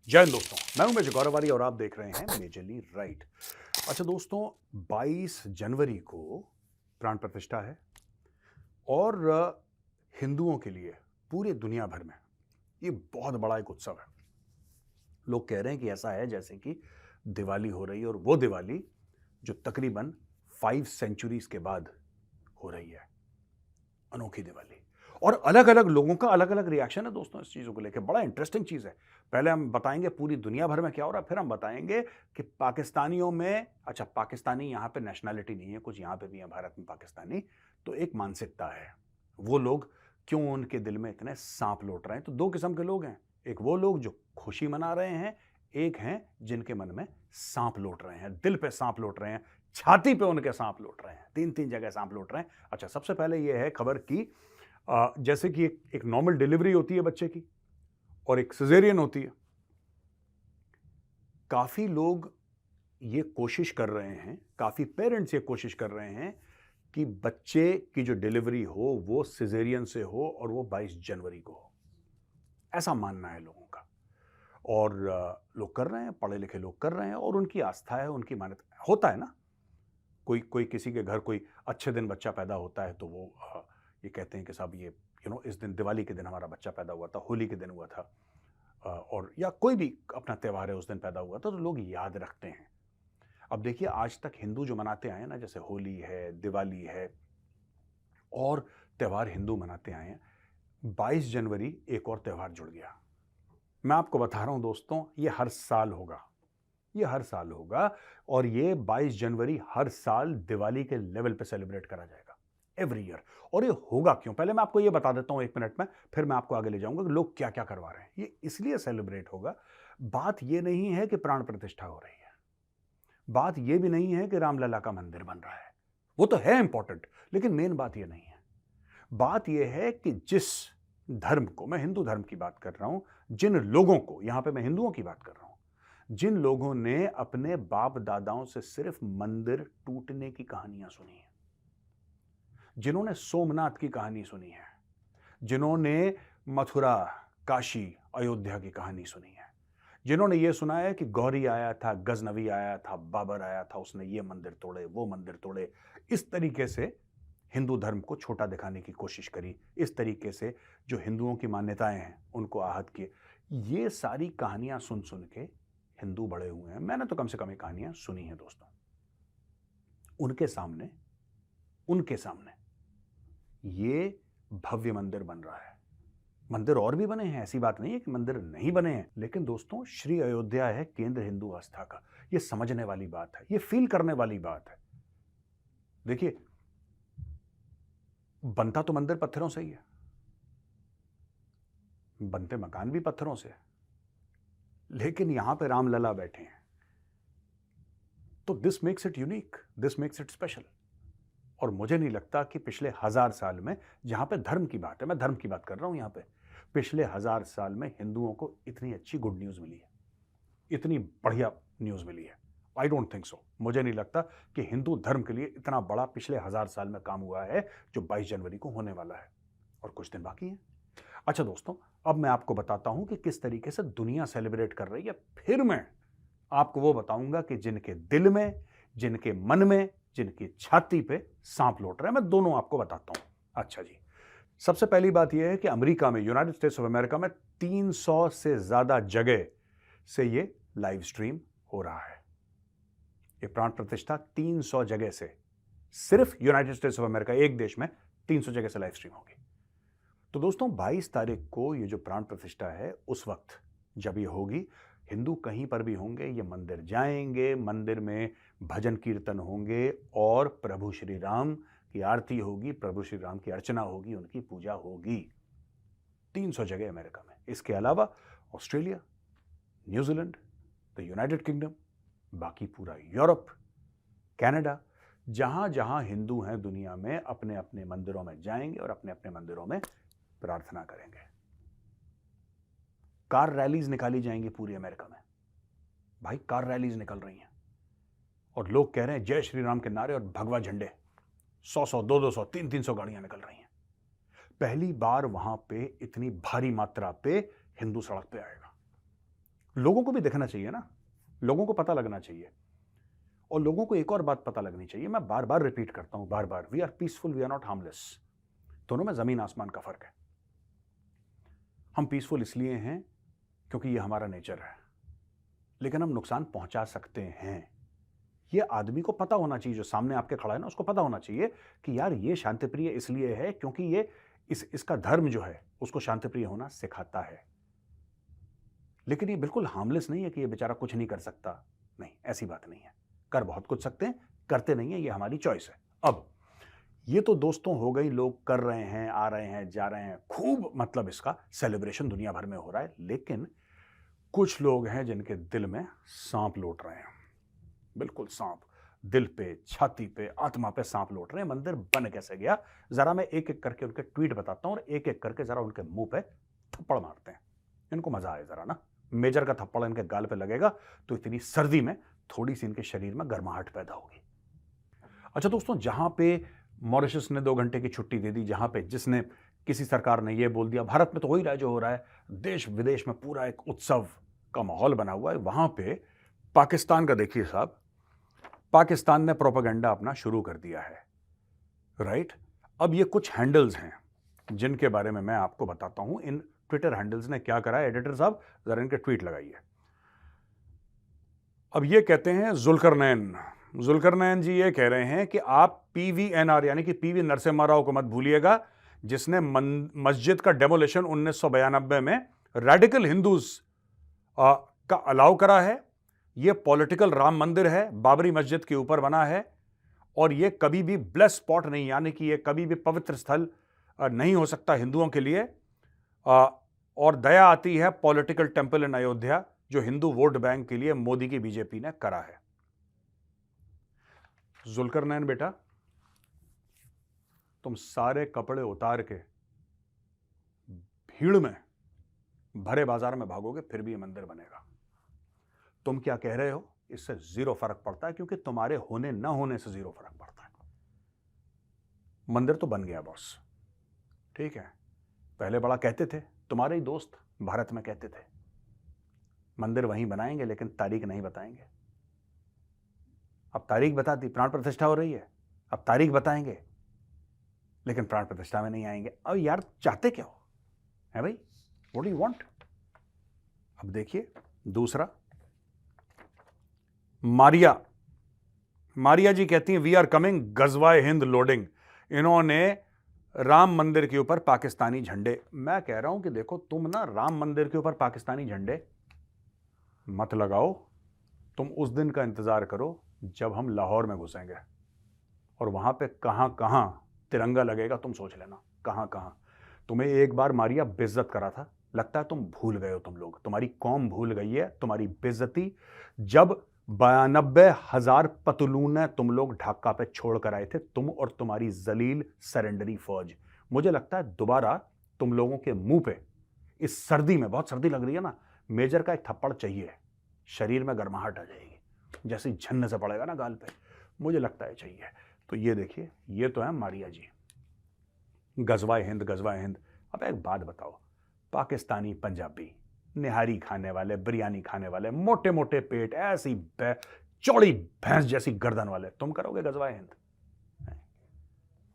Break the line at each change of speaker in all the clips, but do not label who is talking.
जय हिंद दोस्तों, मैं हूं मेजर गौरवारी और आप देख रहे हैं मेजरली राइट। अच्छा दोस्तों, 22 जनवरी को प्राण प्रतिष्ठा है और हिंदुओं के लिए पूरे दुनिया भर में ये बहुत बड़ा एक उत्सव है। लोग कह रहे हैं कि ऐसा है जैसे कि दिवाली हो रही है और वो दिवाली जो तकरीबन 5 सेंचुरीज के बाद हो रही है। अनोखी दिवाली और अलग अलग लोगों का अलग अलग रिएक्शन है दोस्तों इस चीज़ों को लेकर। बड़ा इंटरेस्टिंग चीज़ है। पहले हम बताएंगे पूरी दुनिया भर में क्या हो रहा है, फिर हम बताएंगे कि पाकिस्तानियों में, अच्छा पाकिस्तानी यहाँ पे नेशनैलिटी नहीं है, कुछ यहाँ पे भी है भारत में पाकिस्तानी, तो एक मानसिकता है। वो लोग क्यों उनके दिल में इतने सांप लौट रहे हैं? तो दो किस्म के लोग हैं। एक वो लोग जो खुशी मना रहे हैं, एक हैं जिनके मन में सांप लौट रहे हैं, दिल पे सांप लौट रहे हैं, छाती पे उनके सांप लौट रहे हैं, तीन तीन जगह सांप लौट रहे हैं। अच्छा, सबसे पहले यह है खबर की, जैसे कि एक नॉर्मल डिलीवरी होती है बच्चे की और एक सिजेरियन होती है। काफी लोग ये कोशिश कर रहे हैं, काफी पेरेंट्स ये कोशिश कर रहे हैं कि बच्चे की जो डिलीवरी हो वो सिजेरियन से हो और वो 22 जनवरी को हो। ऐसा मानना है लोगों का और लोग कर रहे हैं, पढ़े लिखे लोग कर रहे हैं और उनकी आस्था है, उनकी मान्यता होता है ना। कोई कोई किसी के घर कोई अच्छे दिन बच्चा पैदा होता है तो वो ये कहते हैं कि साहब ये इस दिन दिवाली के दिन हमारा बच्चा पैदा हुआ था, होली के दिन हुआ था, और या कोई भी अपना त्यौहार है उस दिन पैदा हुआ था, तो लोग याद रखते हैं। अब देखिए, आज तक हिंदू जो मनाते आए हैं ना, जैसे होली है, दिवाली है और त्यौहार हिंदू मनाते आए हैं, 22 जनवरी एक और त्यौहार जुड़ गया। मैं आपको बता रहा हूं दोस्तों, ये हर साल होगा, ये हर साल होगा और ये 22 जनवरी हर साल दिवाली के लेवल पे सेलिब्रेट करा जाएगा, एवरी ईयर। और ये होगा क्यों, पहले मैं आपको ये बता देता हूं 1 मिनट में, फिर मैं आपको आगे ले जाऊंगा कि लोग क्या क्या करवा रहे हैं। ये इसलिए सेलिब्रेट होगा, बात ये नहीं है कि प्राण प्रतिष्ठा हो रही है, बात ये भी नहीं है कि रामलला का मंदिर बन रहा है, वो तो है इंपॉर्टेंट, लेकिन मेन बात ये नहीं है। बात यह है कि जिस धर्म को, मैं हिंदू धर्म की बात कर रहा हूं, जिन लोगों को, यहां पे मैं हिंदुओं की बात कर रहा हूं, जिन लोगों ने अपने बाप दादाओं से सिर्फ मंदिर टूटने की कहानियां सुनी है, जिन्होंने सोमनाथ की कहानी सुनी है, जिन्होंने मथुरा, काशी, अयोध्या की कहानी सुनी है, जिन्होंने यह सुना है कि गौरी आया था, गजनवी आया था, बाबर आया था, उसने ये मंदिर तोड़े, वो मंदिर तोड़े, इस तरीके से हिंदू धर्म को छोटा दिखाने की कोशिश करी, इस तरीके से जो हिंदुओं की मान्यताएं हैं उनको आहत किए। ये सारी कहानियां सुन सुन के हिंदू बड़े हुए हैं। मैंने तो कम से कम ये कहानियां सुनी हैं दोस्तों। उनके सामने ये भव्य मंदिर बन रहा है। मंदिर और भी बने हैं, ऐसी बात नहीं है कि मंदिर नहीं बने हैं, लेकिन दोस्तों श्री अयोध्या है केंद्र हिंदू आस्था का। ये समझने वाली बात है, ये फील करने वाली बात है। देखिए, बनता तो मंदिर पत्थरों से ही है, बनते मकान भी पत्थरों से है, लेकिन यहां पे रामलला बैठे हैं, तो this makes it unique, this makes it special. और मुझे नहीं लगता कि पिछले 1000 साल में, जहां पे धर्म की बात है, मैं धर्म की बात कर रहा हूं यहां पे, पिछले 1000 साल में हिंदुओं को इतनी अच्छी गुड न्यूज मिली है, इतनी बढ़िया न्यूज मिली है। I don't think so. मुझे नहीं लगता कि हिंदू धर्म के लिए इतना बड़ा पिछले 1000 साल में काम हुआ है जो 22 जनवरी को होने वाला है, और कुछ दिन बाकी है। अच्छा दोस्तों, अब मैं आपको बताता हूं कि किस तरीके से दुनिया सेलिब्रेट कर रही है। फिर मैं आपको वो बताऊंगा कि जिनके दिल में, जिनके मन में, जिनकी छाती पे सांप लौट रहे हैं, मैं दोनों आपको बताता हूं। अच्छा जी, सबसे पहली बात यह है कि अमेरिका में, यूनाइटेड स्टेट्स ऑफ अमेरिका में 300 से ज्यादा जगह से ये लाइव स्ट्रीम हो रहा है। ये प्राण प्रतिष्ठा 300 जगह से, सिर्फ यूनाइटेड स्टेट्स ऑफ अमेरिका, एक देश में 300 जगह से लाइव स्ट्रीम होगी। तो दोस्तों 22 तारीख को ये जो प्राण प्रतिष्ठा है, उस वक्त जब ये होगी, हिंदू कहीं पर भी होंगे, ये मंदिर जाएंगे, मंदिर में भजन कीर्तन होंगे और प्रभु श्री राम की आरती होगी, प्रभु श्री राम की अर्चना होगी, उनकी पूजा होगी। 300 जगह अमेरिका में। इसके अलावा Australia, New Zealand, the United kingdom, बाकी पूरा यूरोप, कनाडा, जहां जहां हिंदू हैं दुनिया में, अपने अपने मंदिरों में जाएंगे और अपने अपने मंदिरों में प्रार्थना करेंगे। कार रैलीज निकाली जाएंगी पूरी अमेरिका में। भाई, कार रैलीज निकल रही हैं और लोग कह रहे हैं जय श्री राम के नारे और भगवा झंडे। 100-100, 200-200, 300-300 गाड़ियां निकल रही हैं। पहली बार वहां पे इतनी भारी मात्रा पे हिंदू सड़क पे आएगा। लोगों को भी देखना चाहिए ना, लोगों को पता लगना चाहिए, और लोगों को एक और बात पता लगनी चाहिए, मैं बार बार रिपीट करता हूं, बार बार, we are peaceful, we are not harmless. दोनों में जमीन आसमान का फर्क है। हम पीसफुल इसलिए हैं क्योंकि ये हमारा नेचर है, लेकिन हम नुकसान पहुंचा सकते हैं। ये आदमी को पता होना चाहिए, जो सामने आपके खड़ा है ना, उसको पता होना चाहिए कि यार ये शांतिप्रिय इसलिए है क्योंकि ये इसका धर्म जो है उसको शांतिप्रिय होना सिखाता है। लेकिन ये बिल्कुल हार्मलेस नहीं है कि ये बेचारा कुछ नहीं कर सकता, नहीं, ऐसी बात नहीं है। कर बहुत कुछ सकते हैं, करते नहीं है, ये हमारी चॉइस है। अब ये तो दोस्तों हो गई, लोग कर रहे हैं, आ रहे हैं, जा रहे हैं, खूब मतलब इसका सेलिब्रेशन दुनिया भर में हो रहा है, लेकिन कुछ लोग हैं जिनके दिल में सांप लौट रहे हैं, बिल्कुल सांप, दिल पे, छाती पे, आत्मा पे सांप लौट रहे हैं। मंदिर बन कैसे गया, जरा मैं एक एक करके उनके ट्वीट बताता हूं और एक एक करके जरा उनके मुंह पे थप्पड़ मारते हैं, इनको मजा आए जरा ना। मेजर का थप्पड़ इनके गाल पे लगेगा तो इतनी सर्दी में थोड़ी सी इनके शरीर में गर्माहट पैदा होगी। अच्छा दोस्तों, जहां पे मॉरिशस ने 2 घंटे की छुट्टी दे दी, जहां पे जिसने किसी सरकार ने यह बोल दिया, भारत में तो हो ही रहा है जो हो रहा है, देश विदेश में पूरा एक उत्सव का माहौल बना हुआ है, वहां पे पाकिस्तान का देखिए साहब, पाकिस्तान ने प्रोपेगेंडा अपना शुरू कर दिया है, राइट। अब ये कुछ हैंडल्स हैं जिनके बारे में मैं आपको बताता हूं। इन ट्विटर हैंडल्स ने क्या करा है, एडिटर साहब जरा इनके ट्वीट लगाइए। अब ये कहते हैं जुल्करनैन जी ये कह रहे हैं कि आप PVNR यानी कि PV नरसिम्हा राव को मत भूलिएगा, जिसने मस्जिद का डेमोलिशन 1992 में रेडिकल हिंदूज का अलाउ करा है। यह पॉलिटिकल राम मंदिर है, बाबरी मस्जिद के ऊपर बना है, और यह कभी भी ब्लेस स्पॉट नहीं, यानी कि यह कभी भी पवित्र स्थल नहीं हो सकता हिंदुओं के लिए। और दया आती है पॉलिटिकल टेंपल इन अयोध्या, जो हिंदू वोट बैंक के लिए मोदी की बीजेपी ने करा है। जुल्करनैन बेटा, तुम सारे कपड़े उतार के भीड़ में भरे बाजार में भागोगे फिर भी ये मंदिर बनेगा। तुम क्या कह रहे हो इससे जीरो फर्क पड़ता है, क्योंकि तुम्हारे होने ना होने से जीरो फर्क पड़ता है। मंदिर तो बन गया बॉस, ठीक है। पहले बड़ा कहते थे, तुम्हारे ही दोस्त भारत में कहते थे मंदिर वहीं बनाएंगे लेकिन तारीख नहीं बताएंगे। अब तारीख बता दी, प्राण प्रतिष्ठा हो रही है, अब तारीख बताएंगे लेकिन प्राण प्रतिष्ठा में नहीं आएंगे। अब यार चाहते क्या हो है भाई, व्हाट डू यू वांट। अब देखिए दूसरा, मारिया जी कहती हैं वी आर कमिंग, गजवाए हिंद लोडिंग। इन्होंने राम मंदिर के ऊपर पाकिस्तानी झंडे, मैं कह रहा हूं कि देखो तुम ना राम मंदिर के ऊपर पाकिस्तानी झंडे मत लगाओ, तुम उस दिन का इंतजार करो जब हम लाहौर में घुसेंगे और वहां पे कहां कहां तिरंगा लगेगा, तुम सोच लेना कहां कहां। तुम्हें एक बार मारिया बेइज्जत करा था, लगता है तुम भूल गए हो, तुम लोग, तुम्हारी कौम भूल गई है तुम्हारी बेइज्जती, जब 92,000 पतलून तुम लोग ढाका पे छोड़ कर आए थे, तुम और तुम्हारी जलील सरेंडरी फौज। मुझे लगता है दोबारा तुम लोगों के मुंह पे इस सर्दी में, बहुत सर्दी लग रही है ना, मेजर का एक थप्पड़ चाहिए, शरीर में गर्माहट आ जाएगी, जैसे झन्न से पड़ेगा ना गाल पे, मुझे लगता है चाहिए। तो ये देखिए, ये तो है मारिया जी, गजवाए हिंद, गजवाए हिंद। अब एक बात बताओ, पाकिस्तानी पंजाबी निहारी खाने वाले, बिरयानी खाने वाले, मोटे मोटे पेट, ऐसी चौड़ी भैंस जैसी गर्दन वाले, तुम करोगे गजवाए हिंद?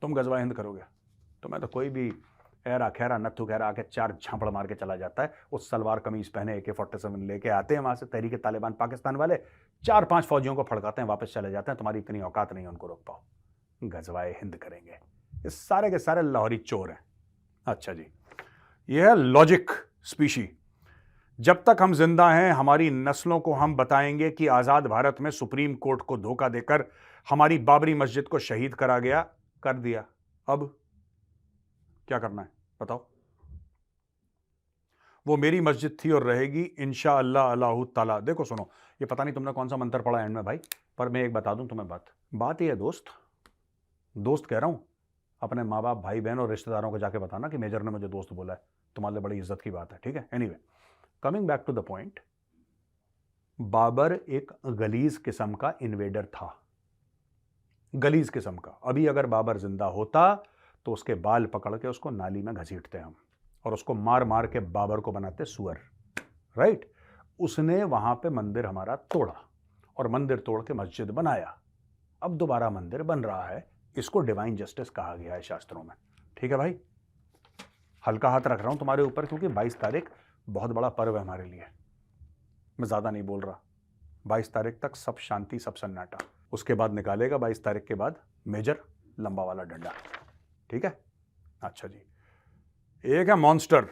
तुम गजवाए हिंद करोगे? तुम्हें तो कोई भी ऐरा खैरा नत्थु खैरा आके 4 झापड़ मार के चला जाता है, उस सलवार कमीज पहने AK-47 लेके आते हैं वहां से तहरीक तालिबान पाकिस्तान वाले, 4-5 फौजियों को फड़काते हैं, वापस चले जाते हैं, तुम्हारी इतनी औकात नहीं है उनको रोक पाओ। गजवाए हिंद करेंगे, ये सारे के सारे लाहौरी चोर हैं। अच्छा जी, यह है लॉजिक स्पीशी। जब तक हम जिंदा हैं, हमारी नस्लों को हम बताएंगे कि आजाद भारत में सुप्रीम कोर्ट को धोखा देकर हमारी बाबरी मस्जिद को शहीद करा गया, कर दिया, अब क्या करना है बताओ। वो मेरी मस्जिद थी और रहेगी इंशाअल्लाह अल्लाहु ताला। देखो सुनो, ये पता नहीं तुमने कौन सा मंत्र पढ़ा एंड में भाई, पर मैं एक बता दूं तुम्हें बात ये है दोस्त कह रहा हूं, अपने माँ बाप, भाई बहन और रिश्तेदारों को जाके बताना कि मेजर ने मुझे दोस्त बोला है, तुम्हारे लिए बड़ी इज्जत की बात है, ठीक है। Anyway, coming back to the point, Babar एक गलीज किस्म का इन्वेडर था, गलीज किस्म का। अभी अगर बाबर जिंदा होता तो उसके बाल पकड़ के उसको नाली में घसीटते हम, और उसको मार मार के बाबर को बनाते सुअर, राइट। उसने वहां पे मंदिर हमारा तोड़ा और मंदिर तोड़ के मस्जिद बनाया। अब दोबारा मंदिर बन रहा है, इसको डिवाइन जस्टिस कहा गया है शास्त्रों में। ठीक है भाई, हल्का हाथ रख रहा हूं तुम्हारे ऊपर क्योंकि 22 तारीख बहुत बड़ा पर्व है हमारे लिए। मैं ज्यादा नहीं बोल रहा, 22 तारीख तक सब शांति, सब सन्नाटा। उसके बाद निकालेगा 22 तारीख के बाद मेजर लंबा वाला डंडा। ठीक है, अच्छा जी। एक है मॉन्स्टर।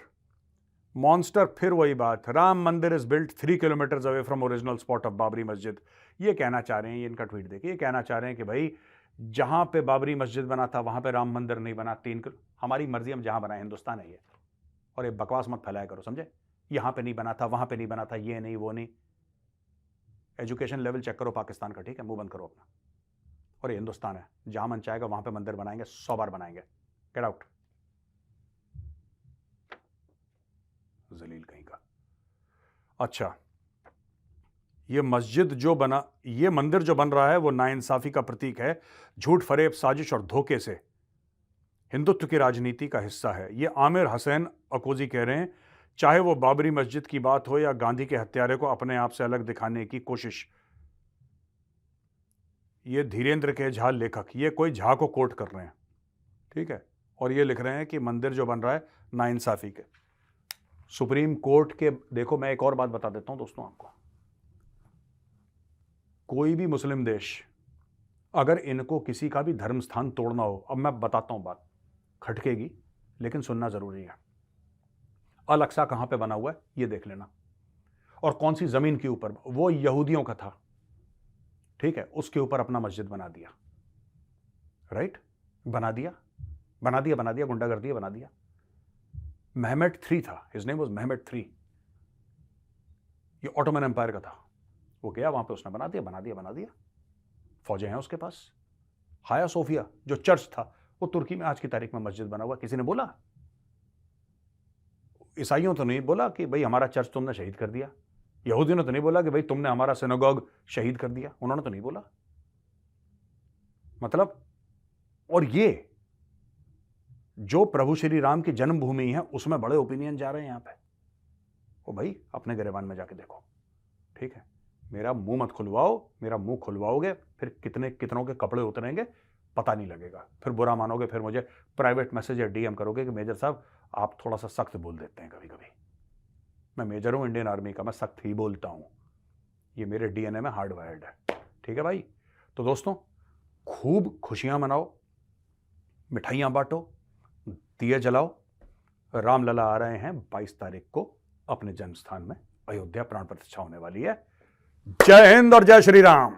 मॉन्स्टर फिर वही बात, राम मंदिर is built 3 kilometres away from original spot of Babri मस्जिद। ये कहना चाह रहे हैं, ये इनका ट्वीट देखिए, ये कहना चाह रहे हैं कि भाई जहां पे बाबरी मस्जिद बना था वहां पे राम मंदिर नहीं बना। हमारी मर्जी, हम जहां बनाए, हिंदुस्तान है ये। और ये बकवास मत फैलाया करो, समझे? यहां पे नहीं बना था, वहां पे नहीं बना था, ये नहीं वो नहीं। एजुकेशन लेवल चेक करो पाकिस्तान का, ठीक है? मुंह बंद करो अपना। और ये हिंदुस्तान है, जहां मन चाहेगा वहां पे मंदिर बनाएंगे, 100 बार बनाएंगे। गेट आउट, जलील कहीं का। अच्छा, ये मस्जिद जो बना, ये मंदिर जो बन रहा है वो नाइंसाफी का प्रतीक है। झूठ, फरेब, साजिश और धोखे से हिंदुत्व की राजनीति का हिस्सा है। ये आमिर हसैन अकोजी कह रहे हैं। चाहे वो बाबरी मस्जिद की बात हो या गांधी के हत्यारे को अपने आप से अलग दिखाने की कोशिश। ये धीरेन्द्र के झा लेखक, ये कोई झा को कोट कर रहे हैं, ठीक है? और ये लिख रहे हैं कि मंदिर जो बन रहा है नाइंसाफी के। सुप्रीम कोर्ट के, देखो मैं एक और बात बता देता हूं दोस्तों आपको, कोई भी मुस्लिम देश अगर इनको किसी का भी धर्म स्थान तोड़ना हो, अब मैं बताता हूं बात, खटकेगी लेकिन सुनना जरूरी है। अल अक्सा कहां पे बना हुआ है ये देख लेना, और कौन सी जमीन के ऊपर, वो यहूदियों का था, ठीक है? उसके ऊपर अपना मस्जिद बना दिया, राइट? बना दिया, बना दिया, बना दिया, गुंडागर्दी बना दिया। मेहमेट III था, his name was Mehmet III, ये ऑटोमन एम्पायर का था। वो गया वहां पे, उसने बना दिया, बना दिया, बना दिया। फौजें हैं उसके पास। हाया सोफिया जो चर्च था वो तुर्की में आज की तारीख में मस्जिद बना हुआ। किसी ने बोला? ईसाइयों तो नहीं बोला कि भाई हमारा चर्च तुमने शहीद कर दिया। यहूदियों ने तो नहीं बोला कि भाई तुमने हमारा सिनेगॉग शहीद कर दिया। उन्होंने तो नहीं बोला, मतलब। और ये जो प्रभु श्री राम की जन्मभूमि है उसमें बड़े ओपिनियन जा रहे हैं यहां पे। ओ भाई अपने गिरेबान में जाके देखो, ठीक है? मेरा मुंह मत खुलवाओ, मेरा मुंह खुलवाओगे फिर कितनों के कपड़े उतरेंगे पता नहीं लगेगा। फिर बुरा मानोगे, फिर मुझे प्राइवेट मैसेज या DM करोगे कि मेजर साहब आप थोड़ा सा सख्त बोल देते हैं कभी कभी। मैं मेजर हूं इंडियन आर्मी का, मैं सख्त ही बोलता हूं, ये मेरे DNA में हार्ड वायर्ड है, ठीक है भाई? तो दोस्तों खूब खुशियां मनाओ, मिठाइयां बांटो, दिए जलाओ। रामलला आ रहे हैं 22 तारीख को अपने जन्म स्थान में, अयोध्या प्राण प्रतिष्ठा होने वाली है। जय हिंद और जय श्री राम।